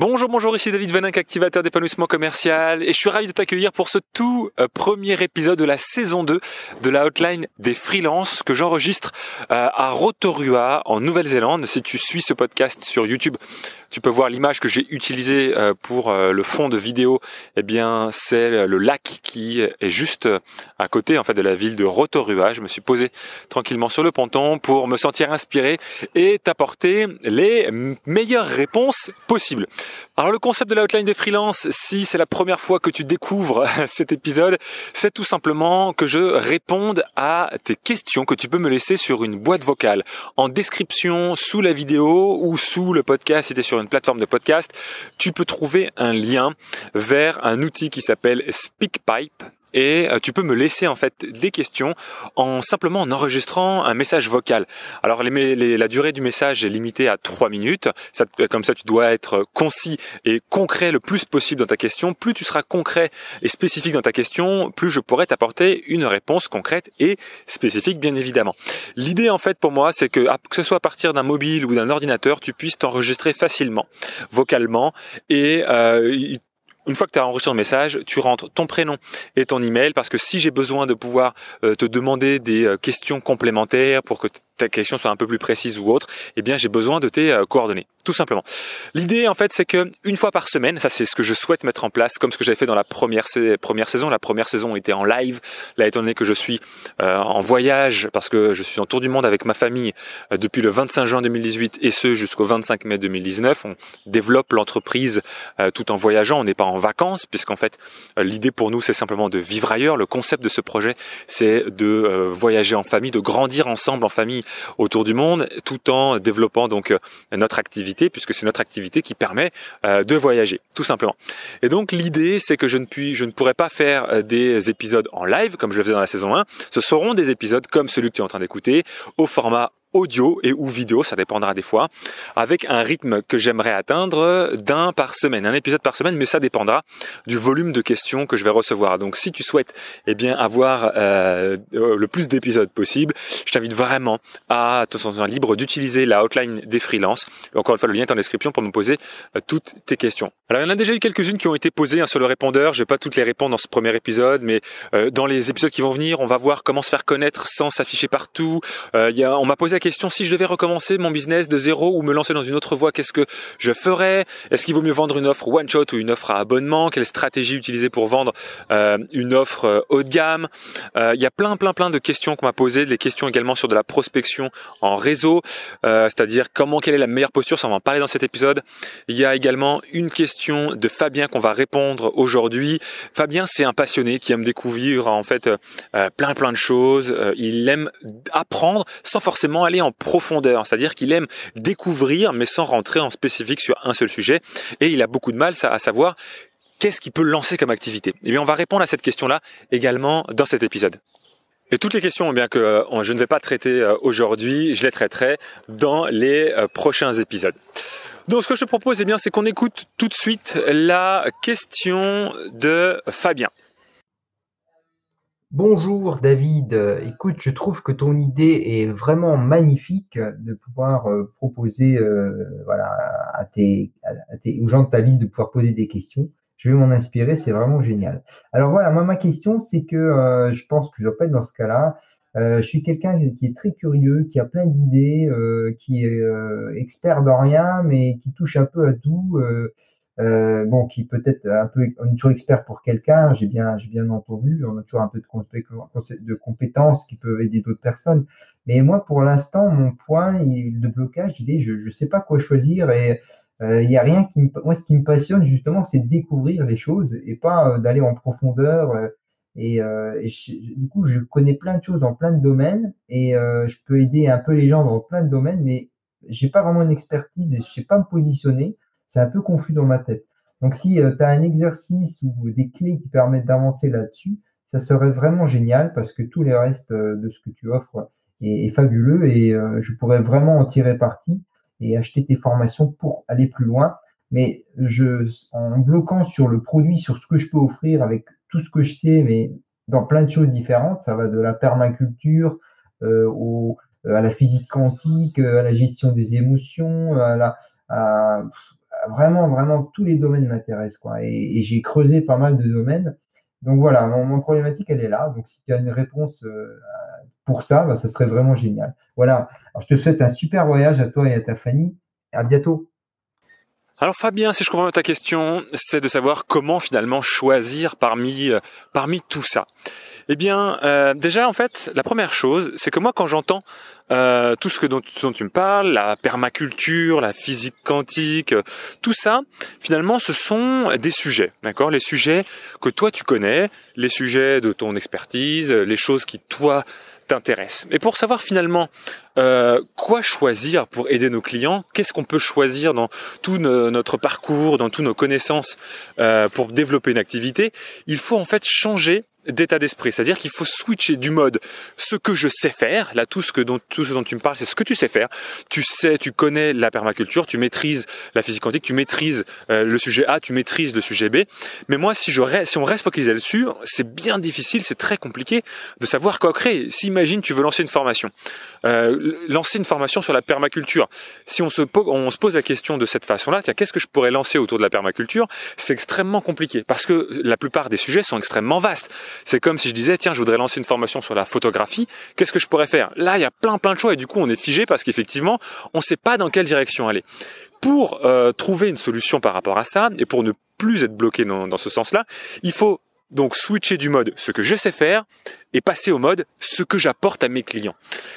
Bonjour, ici David Vaninck, activateur d'épanouissement commercial, et je suis ravi de t'accueillir pour ce tout premier épisode de la saison 2 de la Hotline des freelances que j'enregistre à Rotorua en Nouvelle-Zélande. Si tu suis ce podcast sur YouTube, tu peux voir l'image que j'ai utilisée pour le fond de vidéo. Eh bien, c'est le lac qui est juste à côté en fait de la ville de Rotorua. Je me suis posé tranquillement sur le ponton pour me sentir inspiré et t'apporter les meilleures réponses possibles. Alors le concept de la Hotline des freelances, si c'est la première fois que tu découvres cet épisode, c'est tout simplement que je réponde à tes questions que tu peux me laisser sur une boîte vocale. En description, sous la vidéo ou sous le podcast, si tu es sur une plateforme de podcast, tu peux trouver un lien vers un outil qui s'appelle SpeakPipe. Et tu peux me laisser en fait des questions simplement en enregistrant un message vocal. Alors la durée du message est limitée à 3 minutes. Comme ça, tu dois être concis et concret le plus possible dans ta question. Plus tu seras concret et spécifique dans ta question, plus je pourrai t'apporter une réponse concrète et spécifique, bien évidemment. L'idée en fait pour moi, c'est que ce soit à partir d'un mobile ou d'un ordinateur, tu puisses t'enregistrer facilement, vocalement et une fois que tu as enregistré ton message, tu rentres ton prénom et ton email parce que si j'ai besoin de pouvoir te demander des questions complémentaires pour que ta question soit un peu plus précise ou autre, eh bien j'ai besoin de tes coordonnées, tout simplement. L'idée en fait c'est que une fois par semaine, ça c'est ce que je souhaite mettre en place, comme ce que j'avais fait dans la première saison. La première saison était en live, là étant donné que je suis en voyage parce que je suis en tour du monde avec ma famille depuis le 25 juin 2018 et ce jusqu'au 25 mai 2019. On développe l'entreprise tout en voyageant, on n'est pas en vacances puisqu'en fait l'idée pour nous c'est simplement de vivre ailleurs. Le concept de ce projet c'est de voyager en famille, de grandir ensemble en famille autour du monde, tout en développant donc notre activité, puisque c'est notre activité qui permet de voyager, tout simplement. Et donc l'idée, c'est que je ne pourrai pas faire des épisodes en live comme je le faisais dans la saison 1. Ce seront des épisodes comme celui que tu es en train d'écouter, au format audio et ou vidéo, ça dépendra des fois, avec un rythme que j'aimerais atteindre d'un par semaine, un épisode par semaine, mais ça dépendra du volume de questions que je vais recevoir. Donc si tu souhaites avoir le plus d'épisodes possible, je t'invite vraiment à te sentir libre d'utiliser la hotline des freelances. Encore une fois, le lien est en description pour me poser toutes tes questions. Alors il y en a déjà eu quelques-unes qui ont été posées sur le répondeur, je vais pas toutes les répondre dans ce premier épisode, mais dans les épisodes qui vont venir, on va voir comment se faire connaître sans s'afficher partout. On m'a posé la question, si je devais recommencer mon business de zéro ou me lancer dans une autre voie, qu'est-ce que je ferais? Est-ce qu'il vaut mieux vendre une offre one shot ou une offre à abonnement? Quelle stratégie utiliser pour vendre une offre haut de gamme? Il y a plein de questions qu'on m'a posées, des questions également sur de la prospection en réseau, c'est-à-dire quelle est la meilleure posture, ça on va en parler dans cet épisode. Il y a également une question de Fabien qu'on va répondre aujourd'hui. Fabien, c'est un passionné qui aime découvrir en fait plein de choses. Il aime apprendre sans forcément aller en profondeur, c'est-à-dire qu'il aime découvrir mais sans rentrer en spécifique sur un seul sujet et il a beaucoup de mal à savoir qu'est-ce qu'il peut lancer comme activité. Eh bien, on va répondre à cette question-là également dans cet épisode. Et toutes les questions que je ne vais pas traiter aujourd'hui, je les traiterai dans les prochains épisodes. Donc ce que je te propose, c'est qu'on écoute tout de suite la question de Fabien. Bonjour David, écoute, je trouve que ton idée est vraiment magnifique de pouvoir proposer aux gens de ta liste de pouvoir poser des questions. Je vais m'en inspirer, c'est vraiment génial. Alors voilà, moi ma question c'est que je pense que je dois pas être dans ce cas-là. Je suis quelqu'un qui est très curieux, qui a plein d'idées, qui est expert dans rien, mais qui touche un peu à tout. Qui peut-être on est toujours expert pour quelqu'un, j'ai bien entendu, on a toujours un peu de compétences qui peuvent aider d'autres personnes. Mais moi, pour l'instant, mon point de blocage, il est, je sais pas quoi choisir et il y a rien moi, ce qui me passionne justement, c'est de découvrir les choses et pas d'aller en profondeur. Du coup, je connais plein de choses dans plein de domaines et je peux aider un peu les gens dans plein de domaines, mais j'ai pas vraiment une expertise et je sais pas me positionner. C'est un peu confus dans ma tête. Donc, si tu as un exercice ou des clés qui permettent d'avancer là-dessus, ça serait vraiment génial parce que tout le reste de ce que tu offres est fabuleux et je pourrais vraiment en tirer parti et acheter tes formations pour aller plus loin. Mais en bloquant sur le produit, sur ce que je peux offrir avec tout ce que je sais, mais dans plein de choses différentes, ça va de la permaculture à la physique quantique, à la gestion des émotions, à vraiment, vraiment, tous les domaines m'intéressent, quoi. Et j'ai creusé pas mal de domaines. Donc voilà, mon problématique, elle est là. Donc si tu as une réponse pour ça, bah, ça serait vraiment génial. Voilà. Alors je te souhaite un super voyage à toi et à ta famille. À bientôt. Alors Fabien, si je comprends bien ta question, c'est de savoir comment finalement choisir parmi tout ça. Eh bien, déjà en fait, la première chose, c'est que moi quand j'entends tout ce dont tu me parles, la permaculture, la physique quantique, tout ça, finalement, ce sont des sujets, d'accord ? Les sujets que toi tu connais, les sujets de ton expertise, les choses qui toi t'intéressent. Et pour savoir finalement quoi choisir pour aider nos clients, qu'est-ce qu'on peut choisir dans tout notre parcours, dans toutes nos connaissances pour développer une activité, il faut en fait changer d'état d'esprit, c'est-à-dire qu'il faut switcher du mode ce que je sais faire, là tout ce dont tu me parles, c'est ce que tu sais faire. Tu connais la permaculture, tu maîtrises la physique quantique, tu maîtrises le sujet A, tu maîtrises le sujet B. Mais moi, si on reste focalisé là-dessus, c'est bien difficile, c'est très compliqué de savoir quoi créer. Si imagine tu veux lancer une formation, sur la permaculture. Si on se pose la question de cette façon-là, tiens, qu'est-ce que je pourrais lancer autour de la permaculture ? C'est extrêmement compliqué parce que la plupart des sujets sont extrêmement vastes. C'est comme si je disais, tiens, je voudrais lancer une formation sur la photographie, qu'est-ce que je pourrais faire ? Là, il y a plein de choix et du coup, on est figé parce qu'effectivement, on ne sait pas dans quelle direction aller. Pour trouver une solution par rapport à ça et pour ne plus être bloqué dans ce sens-là, il faut donc switcher du mode ce que je sais faire et passer au mode ce que j'apporte à mes clients.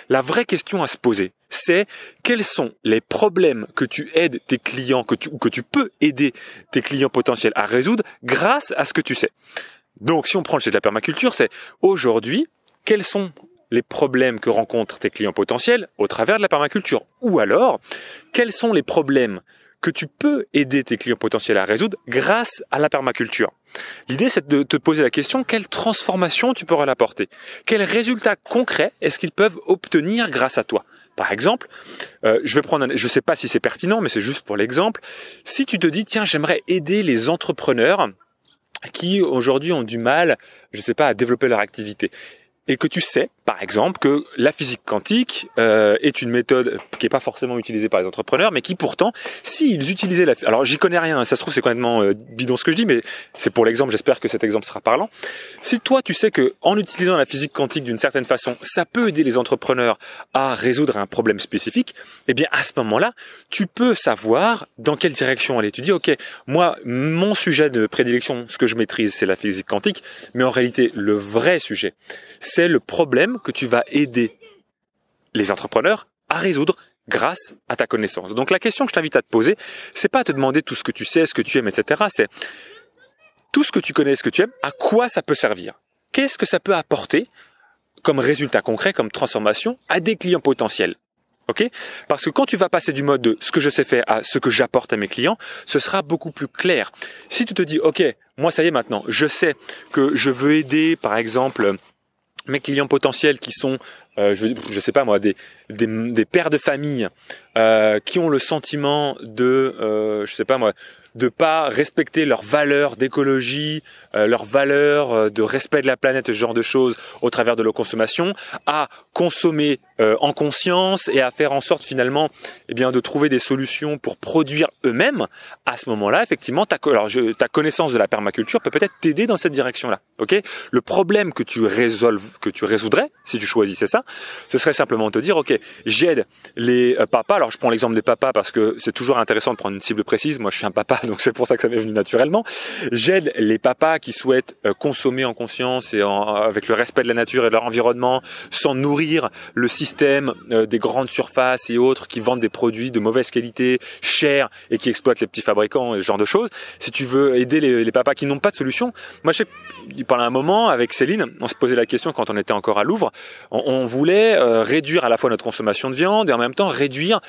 La vraie question à se poser, c'est quels sont les problèmes que tu aides tes clients, que tu peux aider tes clients potentiels à résoudre grâce à ce que tu sais. Donc, si on prend le sujet de la permaculture, c'est aujourd'hui, quels sont les problèmes que rencontrent tes clients potentiels au travers de la permaculture ? Ou alors, quels sont les problèmes que tu peux aider tes clients potentiels à résoudre grâce à la permaculture ? L'idée, c'est de te poser la question, quelle transformation tu pourras l'apporter ? Quels résultats concrets est-ce qu'ils peuvent obtenir grâce à toi ? Par exemple, je sais pas si c'est pertinent, mais c'est juste pour l'exemple. Si tu te dis, tiens, j'aimerais aider les entrepreneurs qui aujourd'hui ont du mal, à développer leur activité. Et que tu sais, par exemple, que la physique quantique est une méthode qui n'est pas forcément utilisée par les entrepreneurs, mais qui pourtant, s'ils utilisaient alors j'y connais rien, ça se trouve c'est complètement bidon ce que je dis, mais c'est pour l'exemple, j'espère que cet exemple sera parlant. Si toi tu sais que en utilisant la physique quantique d'une certaine façon, ça peut aider les entrepreneurs à résoudre un problème spécifique, eh bien à ce moment-là, tu peux savoir dans quelle direction aller. Tu dis ok, moi mon sujet de prédilection, ce que je maîtrise, c'est la physique quantique, mais en réalité le vrai sujet, c'est le problème que tu vas aider les entrepreneurs à résoudre grâce à ta connaissance. Donc la question que je t'invite à te poser, c'est pas à te demander tout ce que tu sais, ce que tu aimes, etc. C'est tout ce que tu connais, ce que tu aimes, à quoi ça peut servir ? Qu'est-ce que ça peut apporter comme résultat concret, comme transformation à des clients potentiels ? Ok ? Parce que quand tu vas passer du mode de ce que je sais faire à ce que j'apporte à mes clients, ce sera beaucoup plus clair. Si tu te dis, ok, moi ça y est maintenant, je sais que je veux aider, par exemple, mes clients potentiels qui sont, je sais pas moi, des pères de famille qui ont le sentiment de, de pas respecter leurs valeurs d'écologie, leurs valeurs de respect de la planète, ce genre de choses au travers de leur consommation, à consommer en conscience et à faire en sorte finalement de trouver des solutions pour produire eux-mêmes. À ce moment-là, effectivement, ta connaissance de la permaculture peut peut-être t'aider dans cette direction-là. Ok ? Le problème que tu résoudrais, si tu choisissais ça, ce serait simplement te dire, ok, j'aide les papas. Alors je prends l'exemple des papas parce que c'est toujours intéressant de prendre une cible précise. Moi, je suis un papa, donc c'est pour ça que ça m'est venu naturellement. J'aide les papas qui souhaitent consommer en conscience et avec le respect de la nature et de leur environnement, sans nourrir le système des grandes surfaces et autres qui vendent des produits de mauvaise qualité, chers et qui exploitent les petits fabricants et ce genre de choses. Si tu veux aider les papas qui n'ont pas de solution, moi je sais, pendant un moment avec Céline, on se posait la question quand on était encore à Louvre, on voulait réduire à la fois notre consommation de viande et en même temps réduire,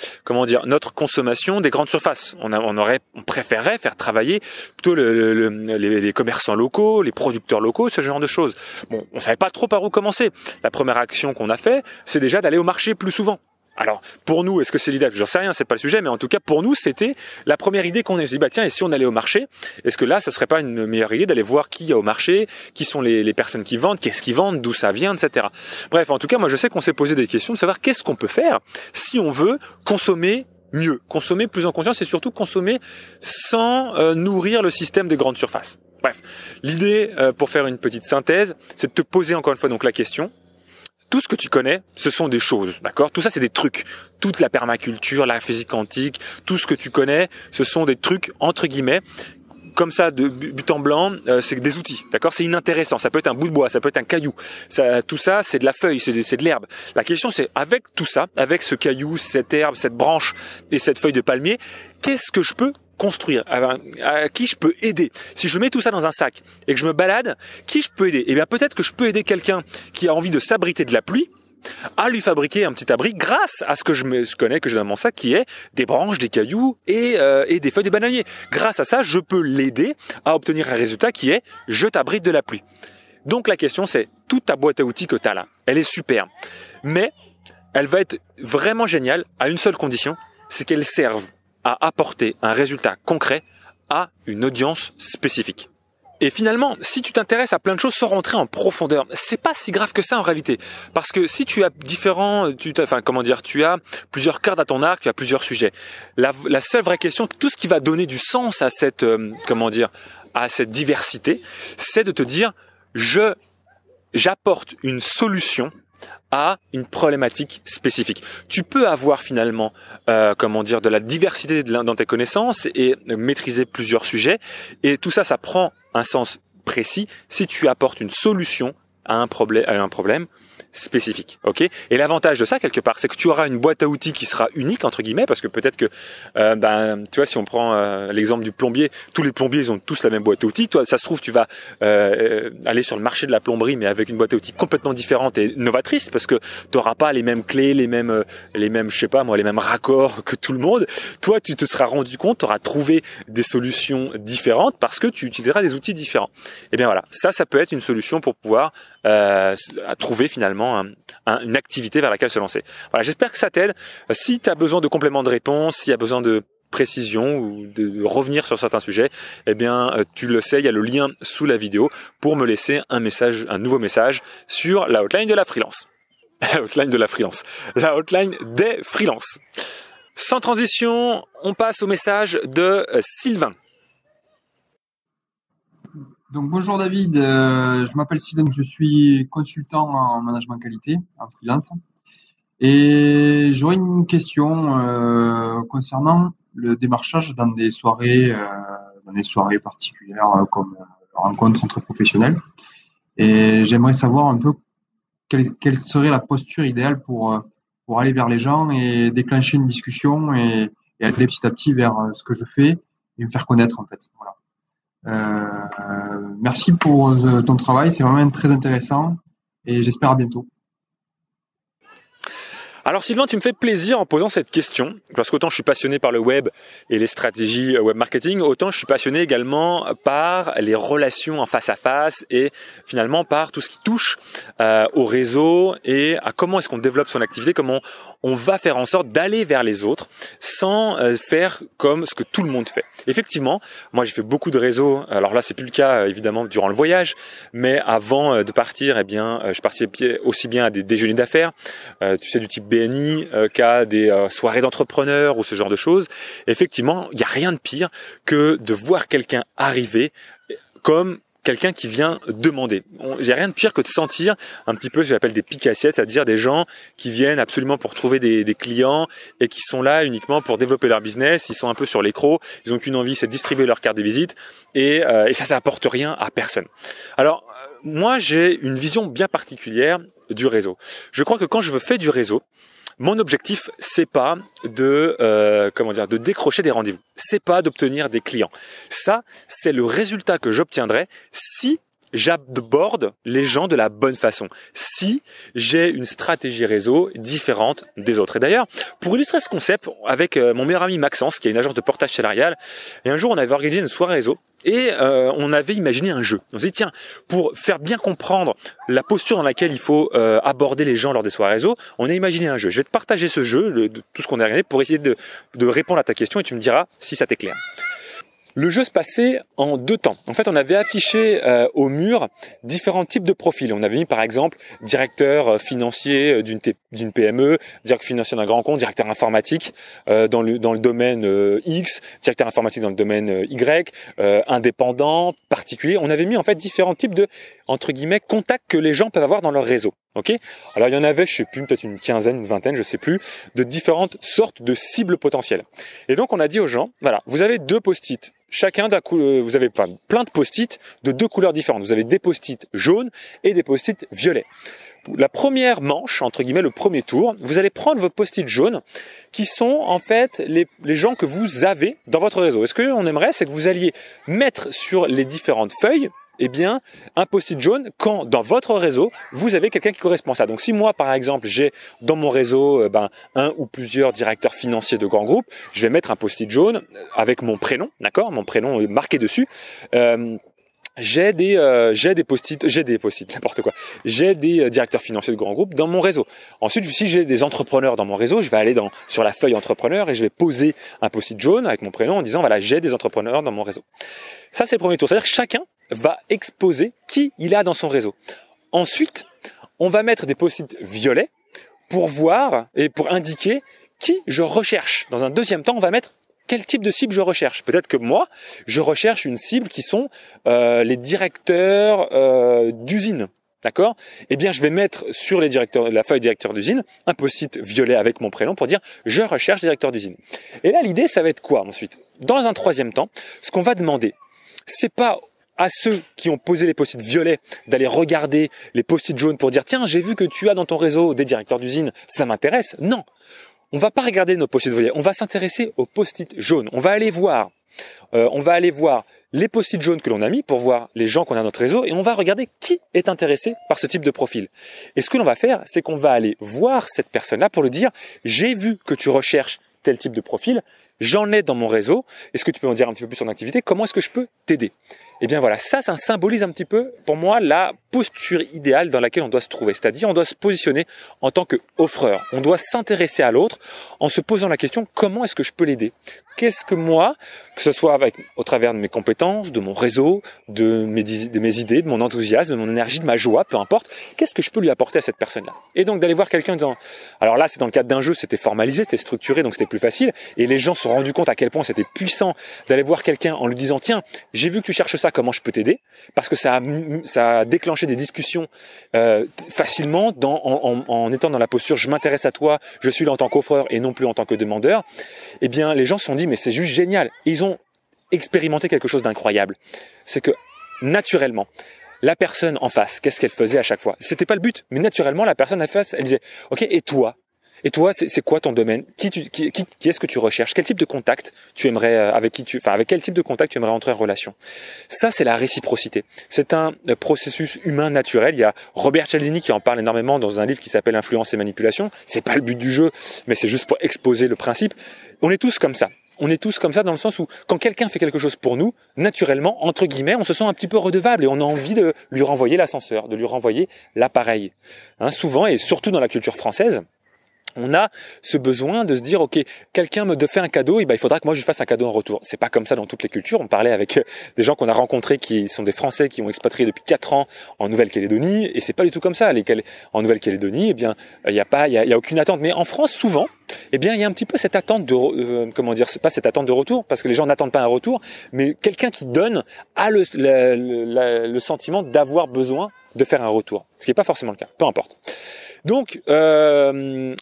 notre consommation des grandes surfaces. On préférerait faire travailler plutôt les commerçants locaux, les producteurs locaux, ce genre de choses. Bon, on savait pas trop par où commencer. La première action qu'on a fait, c'est déjà d'aller au marché plus souvent. Alors, pour nous, est-ce que c'est l'idéal ? J'en sais rien, c'est pas le sujet, mais en tout cas, pour nous, c'était la première idée qu'on a. On s'est dit, tiens, et si on allait au marché, est-ce que là, ça serait pas une meilleure idée d'aller voir qui y a au marché, qui sont les personnes qui vendent, qu'est-ce qu'ils vendent, d'où ça vient, etc. Bref, en tout cas, moi, je sais qu'on s'est posé des questions de savoir qu'est-ce qu'on peut faire si on veut consommer mieux. Consommer plus en conscience et surtout consommer sans nourrir le système des grandes surfaces. Bref, l'idée, pour faire une petite synthèse, c'est de te poser encore une fois donc la question. Tout ce que tu connais, ce sont des choses, d'accord? Tout ça, c'est des trucs. Toute la permaculture, la physique quantique, tout ce que tu connais, ce sont des trucs, entre guillemets, comme ça, de but en blanc, c'est des outils, d'accord? C'est inintéressant. Ça peut être un bout de bois, ça peut être un caillou. Tout ça, c'est de la feuille, c'est de l'herbe. La question, c'est avec tout ça, avec ce caillou, cette herbe, cette branche et cette feuille de palmier, qu'est-ce que je peux construire, à qui je peux aider. Si je mets tout ça dans un sac et que je me balade, qui je peux aider? Eh bien, peut-être que je peux aider quelqu'un qui a envie de s'abriter de la pluie à lui fabriquer un petit abri grâce à ce que je connais, que j'ai dans mon sac, qui est des branches, des cailloux et des feuilles de bananier. Grâce à ça, je peux l'aider à obtenir un résultat qui est « je t'abrite de la pluie ». Donc la question, c'est toute ta boîte à outils que tu as là, elle est super, mais elle va être vraiment géniale à une seule condition, c'est qu'elle serve à apporter un résultat concret à une audience spécifique. Et finalement, si tu t'intéresses à plein de choses sans rentrer en profondeur, c'est pas si grave que ça en réalité. Parce que si tu as tu as plusieurs cordes à ton arc, tu as plusieurs sujets. La seule vraie question, tout ce qui va donner du sens à cette, à cette diversité, c'est de te dire, j'apporte une solution à une problématique spécifique. Tu peux avoir finalement, de la diversité dans tes connaissances et maîtriser plusieurs sujets. Et tout ça, ça prend un sens précis si tu apportes une solution à un problème spécifique, ok? Et l'avantage de ça quelque part, c'est que tu auras une boîte à outils qui sera unique entre guillemets, parce que peut-être que, tu vois, si on prend l'exemple du plombier, tous les plombiers ils ont tous la même boîte à outils. Toi, ça se trouve, tu vas aller sur le marché de la plomberie, mais avec une boîte à outils complètement différente et novatrice, parce que tu n'auras pas les mêmes clés, les mêmes, je sais pas moi, les mêmes raccords que tout le monde. Toi, tu te seras rendu compte, tu auras trouvé des solutions différentes parce que tu utiliseras des outils différents. Et bien voilà, ça peut être une solution pour pouvoir trouver finalement une activité vers laquelle se lancer. Voilà, j'espère que ça t'aide. Si tu as besoin de compléments de réponse, s'il y a besoin de précision ou de revenir sur certains sujets, eh bien, tu le sais, il y a le lien sous la vidéo pour me laisser un nouveau message sur la hotline de la freelance. La hotline de la freelance. La hotline des freelances. Sans transition, on passe au message de Sylvain. Donc bonjour David, je m'appelle Sylvain, je suis consultant en management qualité, en freelance. Et j'aurais une question concernant le démarchage dans des soirées particulières comme rencontres entre professionnels. Et j'aimerais savoir un peu quelle serait la posture idéale pour aller vers les gens et déclencher une discussion et aller petit à petit vers ce que je fais et me faire connaître en fait. Voilà. Merci pour ton travail, c'est vraiment très intéressant et j'espère à bientôt. Alors Sylvain, tu me fais plaisir en posant cette question, parce qu'autant je suis passionné par le web et les stratégies web marketing, autant je suis passionné également par les relations en face à face et finalement par tout ce qui touche au réseau et à comment est-ce qu'on développe son activité, comment on va faire en sorte d'aller vers les autres sans faire comme ce que tout le monde fait. Effectivement, moi j'ai fait beaucoup de réseaux, alors là c'est plus le cas évidemment durant le voyage, mais avant de partir, eh bien je participais aussi bien à des déjeuners d'affaires, tu sais, du type BNI, qu'à des soirées d'entrepreneurs ou ce genre de choses. Effectivement, il n'y a rien de pire que de voir quelqu'un arriver comme quelqu'un qui vient demander. J'ai rien de pire que de sentir un petit peu ce que j'appelle des piques-assiettes, c'est-à-dire des gens qui viennent absolument pour trouver des clients et qui sont là uniquement pour développer leur business. Ils sont un peu sur l'écrou, ils ont qu'une envie, c'est de distribuer leur carte de visite et ça apporte rien à personne. Alors, moi, j'ai une vision bien particulière du réseau. Je crois que quand je veux faire du réseau, mon objectif, c'est pas de décrocher des rendez-vous. C'est pas d'obtenir des clients. Ça, c'est le résultat que j'obtiendrai si j'aborde les gens de la bonne façon, si j'ai une stratégie réseau différente des autres. Et d'ailleurs, pour illustrer ce concept, avec mon meilleur ami Maxence, qui a une agence de portage salarial, et un jour, on avait organisé une soirée réseau et on avait imaginé un jeu. On s'est dit, tiens, pour faire bien comprendre la posture dans laquelle il faut aborder les gens lors des soirées réseau, on a imaginé un jeu. Je vais te partager ce jeu, tout ce qu'on a regardé, pour essayer de répondre à ta question et tu me diras si ça t'éclaire. Le jeu se passait en 2 temps. En fait, on avait affiché au mur différents types de profils. On avait mis par exemple directeur financier d'une PME, directeur financier d'un grand compte, directeur informatique dans le domaine X, directeur informatique dans le domaine Y, indépendant, particulier. On avait mis en fait différents types de entre guillemets contacts que les gens peuvent avoir dans leur réseau. Ok ? Alors il y en avait, je sais plus, peut-être une quinzaine, une vingtaine, je sais plus, de différentes sortes de cibles potentielles. Et donc on a dit aux gens, voilà, vous avez 2 post-it. Chacun vous avez plein de post-it de 2 couleurs différentes. Vous avez des post-it jaunes et des post-it violets. La première manche, entre guillemets, le premier tour, vous allez prendre vos post-it jaunes qui sont en fait les gens que vous avez dans votre réseau. Et ce qu'on aimerait, c'est que vous alliez mettre sur les différentes feuilles un post-it jaune quand dans votre réseau, vous avez quelqu'un qui correspond à ça. Donc si moi, par exemple, j'ai dans mon réseau un ou plusieurs directeurs financiers de grands groupes, je vais mettre un post-it jaune avec mon prénom, d'accord ? Mon prénom est marqué dessus. J'ai des n'importe quoi. J'ai des directeurs financiers de grands groupes dans mon réseau. Ensuite, si j'ai des entrepreneurs dans mon réseau, je vais aller sur la feuille entrepreneur et je vais poser un post-it jaune avec mon prénom en disant voilà, j'ai des entrepreneurs dans mon réseau. Ça, c'est le premier tour. C'est-à-dire que chacun va exposer qui il a dans son réseau. Ensuite, on va mettre des post-it violets pour voir et pour indiquer qui je recherche. Dans un deuxième temps, on va mettre quel type de cible je recherche. Peut-être que moi, je recherche une cible qui sont les directeurs d'usine. D'accord ? Eh bien, je vais mettre sur la feuille directeur d'usine un post-it violet avec mon prénom pour dire je recherche directeur d'usine. Et là, l'idée, ça va être quoi ensuite ? Dans un troisième temps, ce qu'on va demander, c'est pas à ceux qui ont posé les post-it violets d'aller regarder les post-it jaunes pour dire tiens, j'ai vu que tu as dans ton réseau des directeurs d'usine, ça m'intéresse. Non, on va pas regarder nos post-it violets, on va s'intéresser aux post-it jaunes. On va aller voir les post-it jaunes que l'on a mis pour voir les gens qu'on a dans notre réseau et on va regarder qui est intéressé par ce type de profil. Et ce que l'on va faire, c'est qu'on va aller voir cette personne-là pour lui dire j'ai vu que tu recherches tel type de profil, j'en ai dans mon réseau, est-ce que tu peux m'en dire un petit peu plus sur ton activité, comment est-ce que je peux t'aider ? Eh bien voilà, ça symbolise un petit peu pour moi la posture idéale dans laquelle on doit se trouver, c'est-à-dire on doit se positionner en tant qu'offreur, on doit s'intéresser à l'autre en se posant la question comment est-ce que je peux l'aider ? Qu'est-ce que moi, que ce soit au travers de mes compétences, de mon réseau, de mes idées, de mon enthousiasme, de mon énergie, de ma joie, peu importe, qu'est-ce que je peux lui apporter à cette personne-là ? Et donc d'aller voir quelqu'un en disant, alors là c'est dans le cadre d'un jeu, c'était formalisé, c'était structuré, donc c'était plus facile, et les gens se sont rendus compte à quel point c'était puissant d'aller voir quelqu'un en lui disant tiens, j'ai vu que tu cherches ça, comment je peux t'aider ? Parce que ça a déclenché des discussions facilement en étant dans la posture je m'intéresse à toi, je suis là en tant qu'offreur et non plus en tant que demandeur. Eh bien les gens se sont dit mais c'est juste génial. Et ils ont expérimenté quelque chose d'incroyable. C'est que naturellement, la personne en face, qu'est-ce qu'elle faisait à chaque fois ? C'était pas le but, mais naturellement la personne en face, elle disait ok, et toi ? Et toi, c'est quoi ton domaine ? Qui est-ce que tu recherches ? Quel type de contact tu aimerais avec quel type de contact tu aimerais entrer en relation ? Ça, c'est la réciprocité. C'est un processus humain naturel. Il y a Robert Cialdini qui en parle énormément dans un livre qui s'appelle Influence et manipulation. C'est pas le but du jeu, mais c'est juste pour exposer le principe. On est tous comme ça. On est tous comme ça dans le sens où quand quelqu'un fait quelque chose pour nous, naturellement, entre guillemets, on se sent un petit peu redevable et on a envie de lui renvoyer l'ascenseur, de lui renvoyer l'appareil. Souvent, et surtout dans la culture française, on a ce besoin de se dire ok, quelqu'un me fait un cadeau, et il faudra que moi je lui fasse un cadeau en retour. C'est pas comme ça dans toutes les cultures. On parlait avec des gens qu'on a rencontrés qui sont des Français qui ont expatrié depuis 4 ans en Nouvelle-Calédonie et c'est pas du tout comme ça. En Nouvelle-Calédonie, eh bien il y a aucune attente. Mais en France, souvent, eh bien il y a un petit peu cette attente c'est pas cette attente de retour parce que les gens n'attendent pas un retour, mais quelqu'un qui donne a le sentiment d'avoir besoin de faire un retour, ce qui n'est pas forcément le cas. Peu importe. Donc,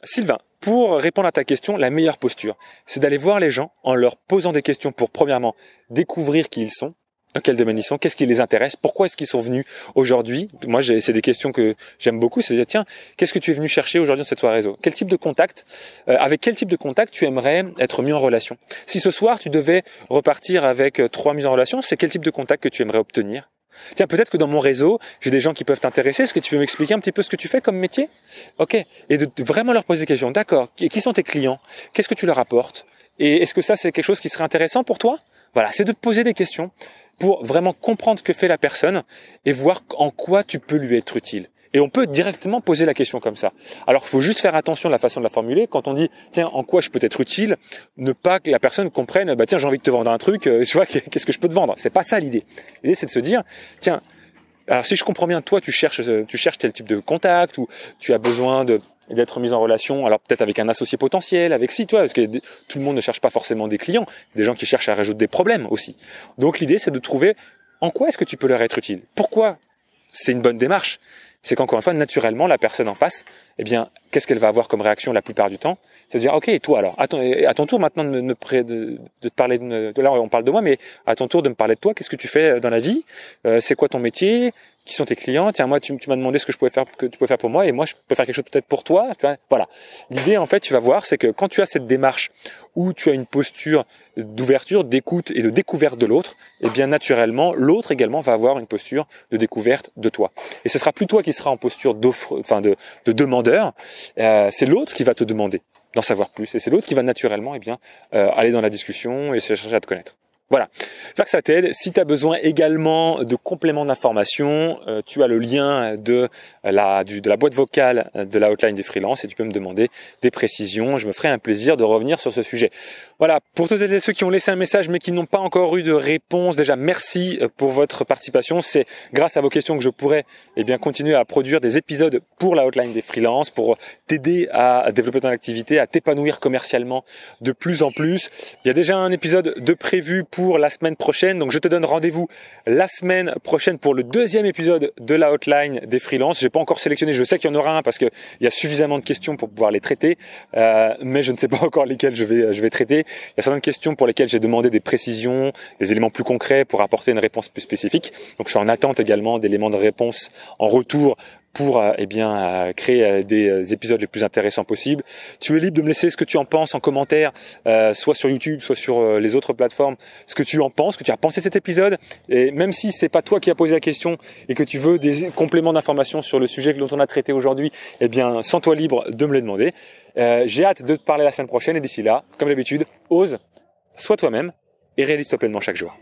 Sylvain, pour répondre à ta question, la meilleure posture, c'est d'aller voir les gens en leur posant des questions pour, premièrement, découvrir qui ils sont, dans quel domaine ils sont, qu'est-ce qui les intéresse, pourquoi est-ce qu'ils sont venus aujourd'hui. Moi, c'est des questions que j'aime beaucoup, c'est de dire, tiens, qu'est-ce que tu es venu chercher aujourd'hui dans cette soirée réseau ? Quel type de contact, avec quel type de contact tu aimerais être mis en relation ? Si ce soir, tu devais repartir avec 3 mises en relation, c'est quel type de contact que tu aimerais obtenir ? Tiens, peut-être que dans mon réseau, j'ai des gens qui peuvent t'intéresser. Est-ce que tu peux m'expliquer un petit peu ce que tu fais comme métier ? Ok. Et de vraiment leur poser des questions. D'accord. Qui sont tes clients ? Qu'est-ce que tu leur apportes ? Et est-ce que ça, c'est quelque chose qui serait intéressant pour toi ? Voilà, c'est de te poser des questions pour vraiment comprendre ce que fait la personne et voir en quoi tu peux lui être utile. Et on peut directement poser la question comme ça. Alors, il faut juste faire attention à la façon de la formuler. Quand on dit, tiens, en quoi je peux être utile, ne pas que la personne comprenne, tiens, j'ai envie de te vendre un truc, tu vois, qu'est-ce que je peux te vendre? C'est pas ça l'idée. L'idée, c'est de se dire, tiens, alors si je comprends bien, toi, tu cherches tel type de contact, ou tu as besoin d'être mis en relation, alors peut-être avec un associé potentiel, avec toi, parce que tout le monde ne cherche pas forcément des clients, des gens qui cherchent à résoudre des problèmes aussi. Donc l'idée, c'est de trouver en quoi est-ce que tu peux leur être utile. Pourquoi c'est une bonne démarche? C'est qu'encore une fois, naturellement, la personne en face, eh bien, qu'est-ce qu'elle va avoir comme réaction la plupart du temps? C'est de dire, ok, toi alors, à ton tour maintenant de te parler de là, on parle de moi, mais à ton tour de me parler de toi, qu'est-ce que tu fais dans la vie? C'est quoi ton métier? Qui sont tes clients? Tiens, moi, tu m'as demandé ce que tu pouvais faire pour moi, et moi, je peux faire quelque chose peut-être pour toi. Tu vois, voilà. L'idée, en fait, tu vas voir, c'est que quand tu as cette démarche où tu as une posture d'ouverture, d'écoute et de découverte de l'autre, eh bien, naturellement, l'autre également va avoir une posture de découverte de toi. Et ce sera plus toi qui sera en posture de demandeur. C'est l'autre qui va te demander d'en savoir plus, et c'est l'autre qui va naturellement, aller dans la discussion et chercher à te connaître. Voilà, j'espère que ça t'aide. Si tu as besoin également de compléments d'information, tu as le lien de la boîte vocale de la hotline des freelances et tu peux me demander des précisions. Je me ferai un plaisir de revenir sur ce sujet. Voilà, pour toutes et ceux qui ont laissé un message mais qui n'ont pas encore eu de réponse, déjà merci pour votre participation. C'est grâce à vos questions que je pourrai continuer à produire des épisodes pour la hotline des freelances, pour t'aider à développer ton activité, à t'épanouir commercialement de plus en plus. Il y a déjà un épisode de prévu pour la semaine prochaine, donc je te donne rendez-vous la semaine prochaine pour le 2e épisode de la hotline des freelances. J'ai pas encore sélectionné, je sais qu'il y en aura un parce que il y a suffisamment de questions pour pouvoir les traiter, mais je ne sais pas encore lesquelles je vais traiter. Il y a certaines questions pour lesquelles j'ai demandé des précisions, des éléments plus concrets pour apporter une réponse plus spécifique. Donc je suis en attente également d'éléments de réponse en retour pour créer des épisodes les plus intéressants possibles. Tu es libre de me laisser ce que tu en penses en commentaire, soit sur YouTube, soit sur les autres plateformes, ce que tu en penses, ce que tu as pensé de cet épisode. Et même si c'est pas toi qui as posé la question et que tu veux des compléments d'information sur le sujet dont on a traité aujourd'hui, sens-toi libre de me les demander. J'ai hâte de te parler la semaine prochaine et d'ici là, comme d'habitude, ose, sois toi-même et réalise-toi pleinement chaque jour.